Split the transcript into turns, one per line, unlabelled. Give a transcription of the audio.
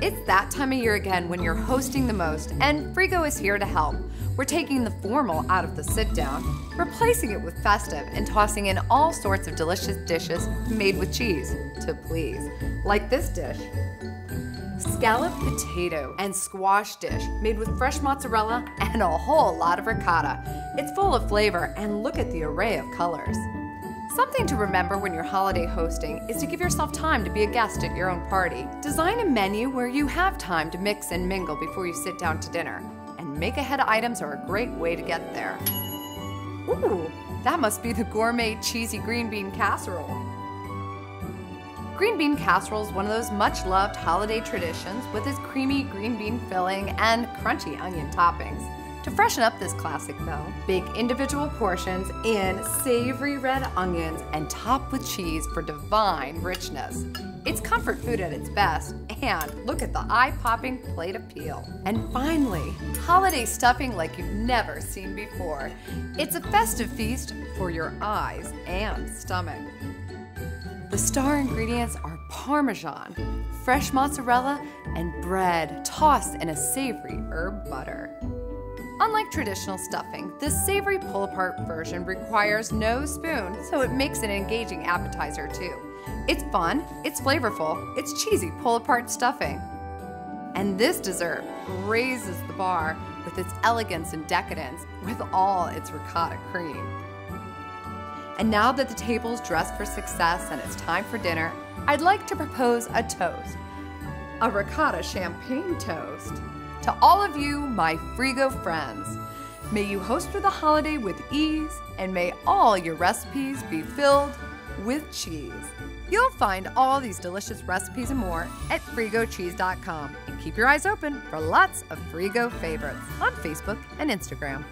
It's that time of year again when you're hosting the most, and Frigo is here to help. We're taking the formal out of the sit-down, replacing it with festive, and tossing in all sorts of delicious dishes made with cheese to please. Like this dish, scalloped potato and squash dish made with fresh mozzarella and a whole lot of ricotta. It's full of flavor, and look at the array of colors. Something to remember when you're holiday hosting is to give yourself time to be a guest at your own party. Design a menu where you have time to mix and mingle before you sit down to dinner. And make-ahead items are a great way to get there. Ooh, that must be the gourmet cheesy green bean casserole. Green bean casserole is one of those much-loved holiday traditions with its creamy green bean filling and crunchy onion toppings. To freshen up this classic though, bake individual portions in savory red onions and top with cheese for divine richness. It's comfort food at its best, and look at the eye-popping plate appeal. And finally, holiday stuffing like you've never seen before. It's a festive feast for your eyes and stomach. The star ingredients are Parmesan, fresh mozzarella, and bread tossed in a savory herb butter. Unlike traditional stuffing, this savory pull-apart version requires no spoon, so it makes an engaging appetizer too. It's fun, it's flavorful, it's cheesy pull-apart stuffing. And this dessert raises the bar with its elegance and decadence with all its ricotta cream. And now that the table's dressed for success and it's time for dinner, I'd like to propose a toast. A ricotta champagne toast. To all of you, my Frigo friends, may you host for the holiday with ease, and may all your recipes be filled with cheese. You'll find all these delicious recipes and more at frigocheese.com. And keep your eyes open for lots of Frigo favorites on Facebook and Instagram.